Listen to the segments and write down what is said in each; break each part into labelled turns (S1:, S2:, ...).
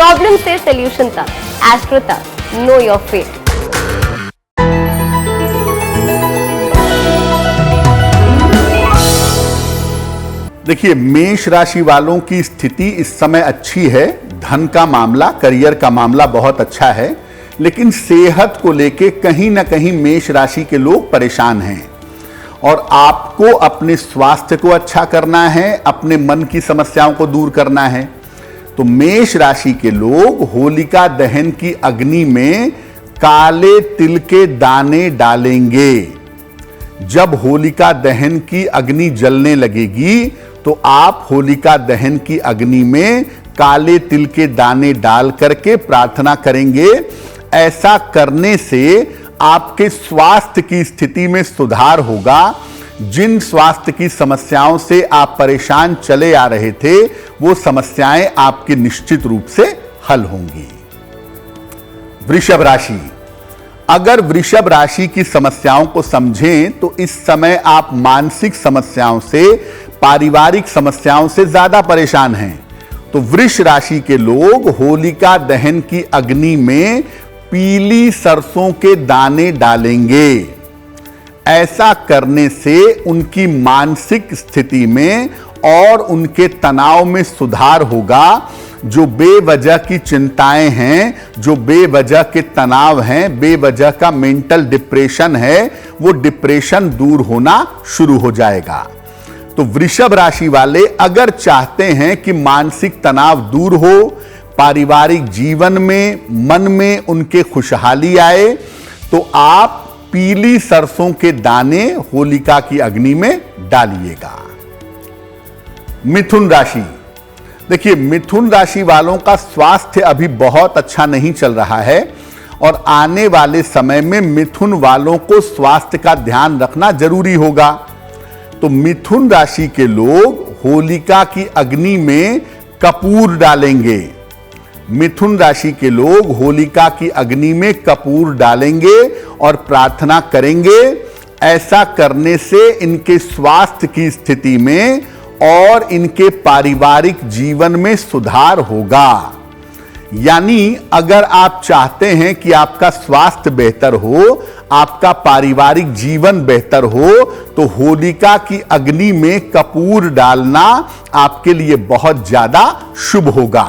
S1: Problem से solution तक, astro तक, नो योर फेट।
S2: देखिए, मेष राशि वालों की स्थिति इस समय अच्छी है। धन का मामला, करियर का मामला बहुत अच्छा है, लेकिन सेहत को लेके कहीं ना कहीं मेष राशि के लोग परेशान हैं। और आपको अपने स्वास्थ्य को अच्छा करना है, अपने मन की समस्याओं को दूर करना है। तो मेष राशि के लोग होलिका दहन की अग्नि में काले तिल के दाने डालेंगे। जब होलिका दहन की अग्नि जलने लगेगी तो आप होलिका दहन की अग्नि में काले तिल के दाने डाल करके प्रार्थना करेंगे। ऐसा करने से आपके स्वास्थ्य की स्थिति में सुधार होगा। जिन स्वास्थ्य की समस्याओं से आप परेशान चले आ रहे थे, वो समस्याएं आपकी निश्चित रूप से हल होंगी। वृषभ राशि, अगर वृषभ राशि की समस्याओं को समझें तो इस समय आप मानसिक समस्याओं से, पारिवारिक समस्याओं से ज्यादा परेशान हैं। तो वृष राशि के लोग होलिका दहन की अग्नि में पीली सरसों के दाने डालेंगे। ऐसा करने से उनकी मानसिक स्थिति में और उनके तनाव में सुधार होगा। जो बेवजह की चिंताएं हैं, जो बेवजह के तनाव हैं, बेवजह का मेंटल डिप्रेशन है, वो डिप्रेशन दूर होना शुरू हो जाएगा। तो वृषभ राशि वाले अगर चाहते हैं कि मानसिक तनाव दूर हो, पारिवारिक जीवन में, मन में उनके खुशहाली आए, तो आप पीली सरसों के दाने होलिका की अग्नि में डालिएगा। मिथुन राशि, देखिए, मिथुन राशि वालों का स्वास्थ्य अभी बहुत अच्छा नहीं चल रहा है और आने वाले समय में मिथुन वालों को स्वास्थ्य का ध्यान रखना जरूरी होगा। तो मिथुन राशि के लोग होलिका की अग्नि में कपूर डालेंगे। मिथुन राशि के लोग होलिका की अग्नि में कपूर डालेंगे और प्रार्थना करेंगे। ऐसा करने से इनके स्वास्थ्य की स्थिति में और इनके पारिवारिक जीवन में सुधार होगा। यानी अगर आप चाहते हैं कि आपका स्वास्थ्य बेहतर हो, आपका पारिवारिक जीवन बेहतर हो, तो होलिका की अग्नि में कपूर डालना आपके लिए बहुत ज्यादा शुभ होगा।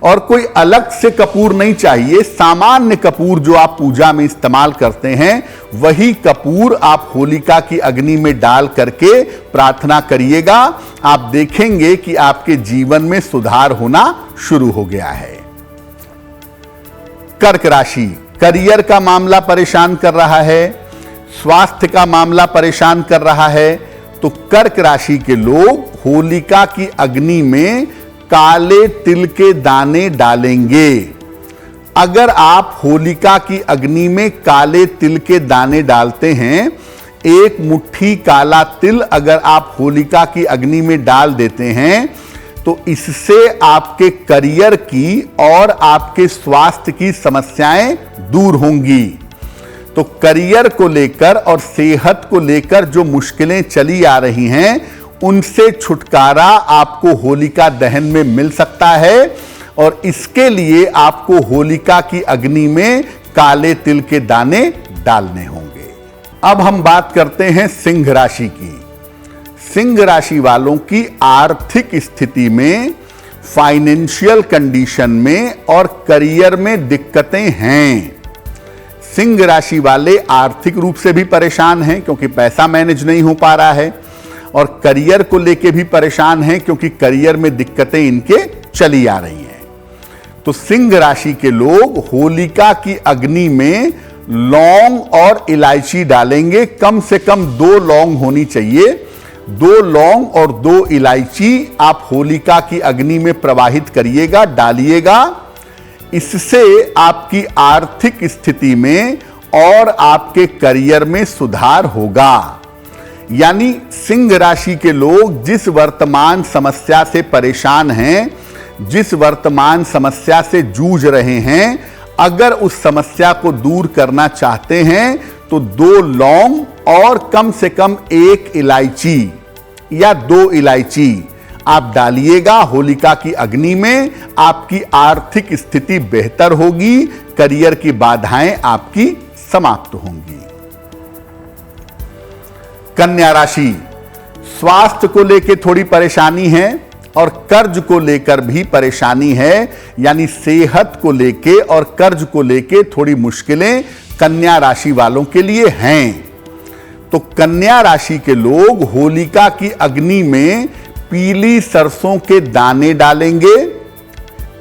S2: और कोई अलग से कपूर नहीं चाहिए, सामान्य कपूर जो आप पूजा में इस्तेमाल करते हैं, वही कपूर आप होलिका की अग्नि में डाल करके प्रार्थना करिएगा। आप देखेंगे कि आपके जीवन में सुधार होना शुरू हो गया है। कर्क राशि, करियर का मामला परेशान कर रहा है, स्वास्थ्य का मामला परेशान कर रहा है। तो कर्क राशि के लोग होलिका की अग्नि में काले तिल के दाने डालेंगे। अगर आप होलिका की अग्नि में काले तिल के दाने डालते हैं, एक मुट्ठी काला तिल अगर आप होलिका की अग्नि में डाल देते हैं, तो इससे आपके करियर की और आपके स्वास्थ्य की समस्याएं दूर होंगी। तो करियर को लेकर और सेहत को लेकर जो मुश्किलें चली आ रही हैं, उनसे छुटकारा आपको होलिका दहन में मिल सकता है। और इसके लिए आपको होलिका की अग्नि में काले तिल के दाने डालने होंगे। अब हम बात करते हैं सिंह राशि की। सिंह राशि वालों की आर्थिक स्थिति में, फाइनेंशियल कंडीशन में और करियर में दिक्कतें हैं। सिंह राशि वाले आर्थिक रूप से भी परेशान हैं क्योंकि पैसा मैनेज नहीं हो पा रहा है, और करियर को लेके भी परेशान हैं क्योंकि करियर में दिक्कतें इनके चली आ रही हैं। तो सिंह राशि के लोग होलिका की अग्नि में लौंग और इलायची डालेंगे। कम से कम 2 लौंग होनी चाहिए। 2 लौंग और 2 इलायची आप होलिका की अग्नि में प्रवाहित करिएगा, डालिएगा। इससे आपकी आर्थिक स्थिति में और आपके करियर में सुधार होगा। यानी सिंह राशि के लोग जिस वर्तमान समस्या से परेशान हैं, जिस वर्तमान समस्या से जूझ रहे हैं, अगर उस समस्या को दूर करना चाहते हैं तो 2 लौंग और कम से कम 1 इलायची या 2 इलायची आप डालिएगा होलिका की अग्नि में, आपकी आर्थिक स्थिति बेहतर होगी, करियर की बाधाएं आपकी समाप्त होंगी। कन्या राशि, स्वास्थ्य को लेकर थोड़ी परेशानी है और कर्ज को लेकर भी परेशानी है, यानी सेहत को लेकर और कर्ज को लेकर थोड़ी मुश्किलें कन्या राशि वालों के लिए हैं। तो कन्या राशि के लोग होलिका की अग्नि में पीली सरसों के दाने डालेंगे।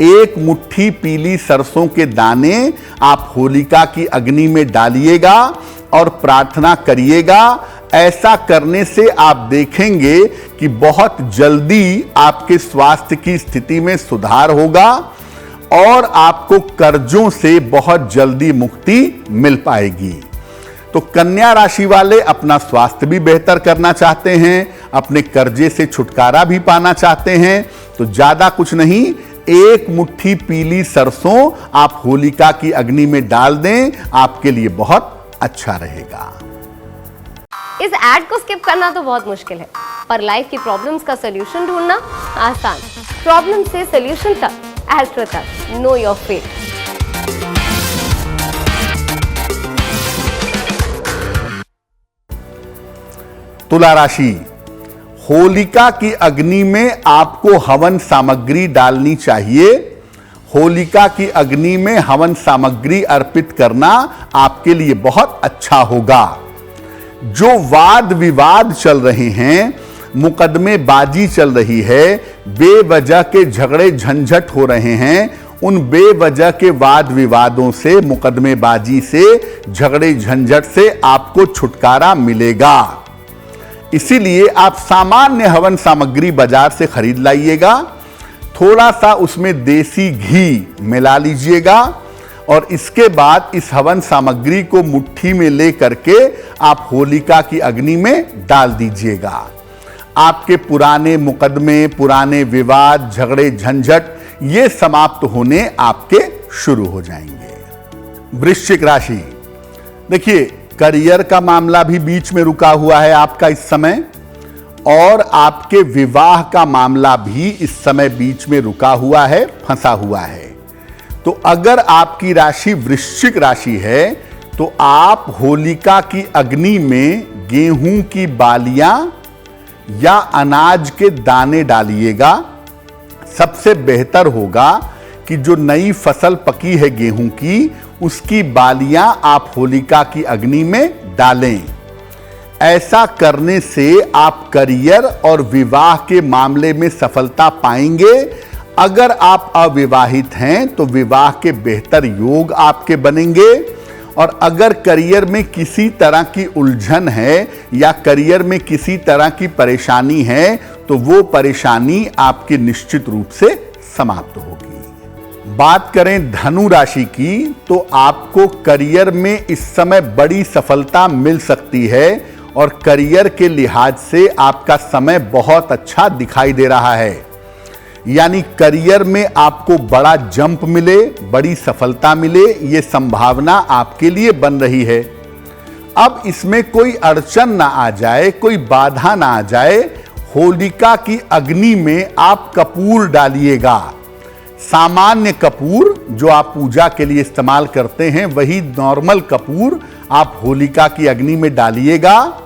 S2: एक मुट्ठी पीली सरसों के दाने आप होलिका की अग्नि में डालिएगा और प्रार्थना करिएगा। ऐसा करने से आप देखेंगे कि बहुत जल्दी आपके स्वास्थ्य की स्थिति में सुधार होगा और आपको कर्जों से बहुत जल्दी मुक्ति मिल पाएगी। तो कन्या राशि वाले अपना स्वास्थ्य भी बेहतर करना चाहते हैं, अपने कर्जे से छुटकारा भी पाना चाहते हैं, तो ज्यादा कुछ नहीं, एक मुट्ठी पीली सरसों आप होलिका की अग्नि में डाल दें, आपके लिए बहुत अच्छा रहेगा।
S1: इस ऐड को स्किप करना तो बहुत मुश्किल है, पर लाइफ की प्रॉब्लम्स का सलूशन ढूंढना आसान। प्रॉब्लम से सलूशन तक, एस्ट्रो तक, नो योर फेट।
S2: तुला राशि, होलिका की अग्नि में आपको हवन सामग्री डालनी चाहिए। होलिका की अग्नि में हवन सामग्री अर्पित करना आपके लिए बहुत अच्छा होगा। जो वाद विवाद चल रहे हैं, मुकदमेबाजी चल रही है, बेवजह के झगड़े झंझट हो रहे हैं, उन बेवजह के वाद विवादों से, मुकदमेबाजी से, झगड़े झंझट से आपको छुटकारा मिलेगा। इसीलिए आप सामान्य हवन सामग्री बाजार से खरीद लाइएगा, थोड़ा सा उसमें देसी घी मिला लीजिएगा और इसके बाद इस हवन सामग्री को मुट्ठी में ले करके आप होलिका की अग्नि में डाल दीजिएगा। आपके पुराने मुकदमे, पुराने विवाद, झगड़े झंझट ये समाप्त होने आपके शुरू हो जाएंगे। वृश्चिक राशि, देखिए करियर का मामला भी बीच में रुका हुआ है आपका इस समय, और आपके विवाह का मामला भी इस समय बीच में रुका हुआ है, फंसा हुआ है। तो अगर आपकी राशि वृश्चिक राशि है तो आप होलिका की अग्नि में गेहूं की बालियां या अनाज के दाने डालिएगा। सबसे बेहतर होगा कि जो नई फसल पकी है गेहूं की, उसकी बालियां आप होलिका की अग्नि में डालें। ऐसा करने से आप करियर और विवाह के मामले में सफलता पाएंगे। अगर आप अविवाहित हैं तो विवाह के बेहतर योग आपके बनेंगे, और अगर करियर में किसी तरह की उलझन है या करियर में किसी तरह की परेशानी है तो वो परेशानी आपकी निश्चित रूप से समाप्त होगी। बात करें धनु राशि की, तो आपको करियर में इस समय बड़ी सफलता मिल सकती है और करियर के लिहाज से आपका समय बहुत अच्छा दिखाई दे रहा है। यानी करियर में आपको बड़ा जंप मिले, बड़ी सफलता मिले, ये संभावना आपके लिए बन रही है। अब इसमें कोई अड़चन ना आ जाए, कोई बाधा ना आ जाए। होलिका की अग्नि में आप कपूर डालिएगा। सामान्य कपूर जो आप पूजा के लिए इस्तेमाल करते हैं, वही नॉर्मल कपूर आप होलिका की अग्नि में डालिएगा।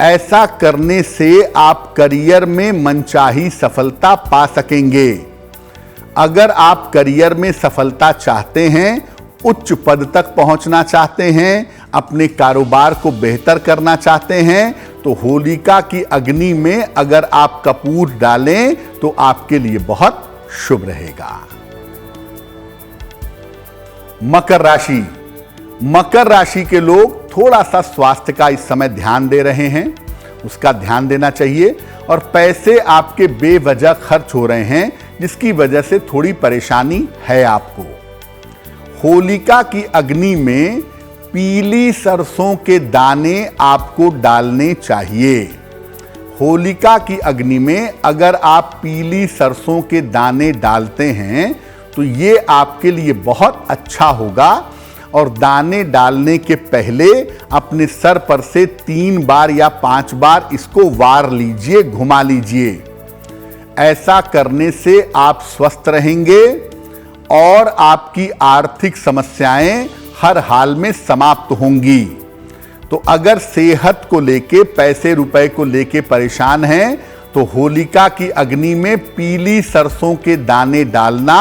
S2: ऐसा करने से आप करियर में मनचाही सफलता पा सकेंगे। अगर आप करियर में सफलता चाहते हैं, उच्च पद तक पहुंचना चाहते हैं, अपने कारोबार को बेहतर करना चाहते हैं, तो होलिका की अग्नि में अगर आप कपूर डालें तो आपके लिए बहुत शुभ रहेगा। मकर राशि, मकर राशि के लोग थोड़ा सा स्वास्थ्य का इस समय ध्यान दे रहे हैं, उसका ध्यान देना चाहिए। और पैसे आपके बेवजह खर्च हो रहे हैं, जिसकी वजह से थोड़ी परेशानी है आपको। होलिका की अग्नि में पीली सरसों के दाने आपको डालने चाहिए। होलिका की अग्नि में अगर आप पीली सरसों के दाने डालते हैं तो ये आपके लिए बहुत अच्छा होगा। और दाने डालने के पहले अपने सर पर से 3 बार या 5 बार इसको वार लीजिए, घुमा लीजिए। ऐसा करने से आप स्वस्थ रहेंगे और आपकी आर्थिक समस्याएं हर हाल में समाप्त होंगी। तो अगर सेहत को लेके, पैसे रुपए को लेके परेशान हैं तो होलिका की अग्नि में पीली सरसों के दाने डालना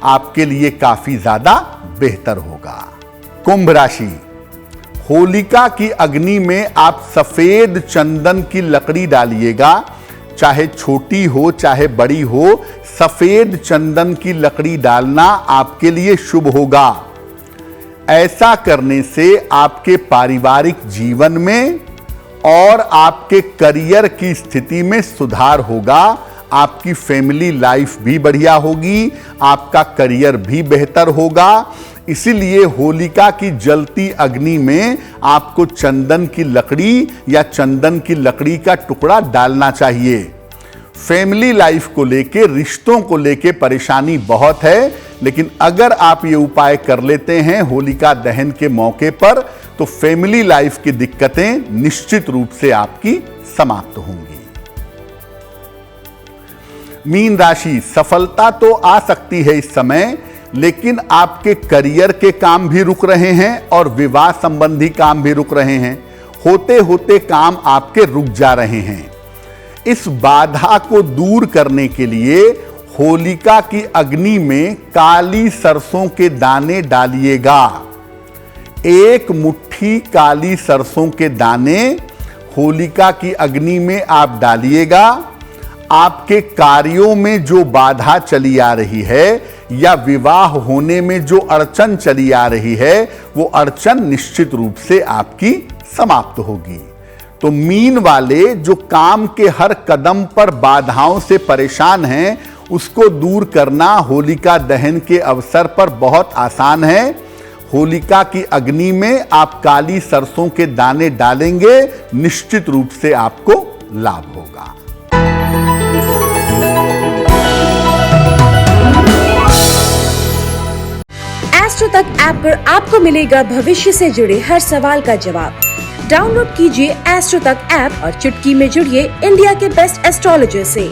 S2: आपके लिए काफी ज्यादा बेहतर होगा। कुंभ राशि, होलिका की अग्नि में आप सफेद चंदन की लकड़ी डालिएगा, चाहे छोटी हो चाहे बड़ी हो, सफेद चंदन की लकड़ी डालना आपके लिए शुभ होगा। ऐसा करने से आपके पारिवारिक जीवन में और आपके करियर की स्थिति में सुधार होगा। आपकी फैमिली लाइफ भी बढ़िया होगी, आपका करियर भी बेहतर होगा। इसीलिए होलिका की जलती अग्नि में आपको चंदन की लकड़ी या चंदन की लकड़ी का टुकड़ा डालना चाहिए। फैमिली लाइफ को लेके, रिश्तों को लेके परेशानी बहुत है, लेकिन अगर आप ये उपाय कर लेते हैं होलिका दहन के मौके पर तो फैमिली लाइफ की दिक्कतें निश्चित रूप से आपकी समाप्त होंगी। मीन राशि, सफलता तो आ सकती है इस समय, लेकिन आपके करियर के काम भी रुक रहे हैं और विवाह संबंधी काम भी रुक रहे हैं। होते होते काम आपके रुक जा रहे हैं। इस बाधा को दूर करने के लिए होलिका की अग्नि में काली सरसों के दाने डालिएगा। एक मुट्ठी काली सरसों के दाने होलिका की अग्नि में आप डालिएगा। आपके कार्यों में जो बाधा चली आ रही है या विवाह होने में जो अड़चन चली आ रही है, वो अड़चन निश्चित रूप से आपकी समाप्त होगी। तो मीन वाले जो काम के हर कदम पर बाधाओं से परेशान हैं, उसको दूर करना होलिका दहन के अवसर पर बहुत आसान है। होलिका की अग्नि में आप काली सरसों के दाने डालेंगे, निश्चित रूप से आपको लाभ होगा।
S3: एस्ट्रो तक ऐप पर आपको मिलेगा भविष्य से जुड़े हर सवाल का जवाब। डाउनलोड कीजिए एस्ट्रो तक ऐप और चुटकी में जुड़िए इंडिया के बेस्ट एस्ट्रोलॉजर से।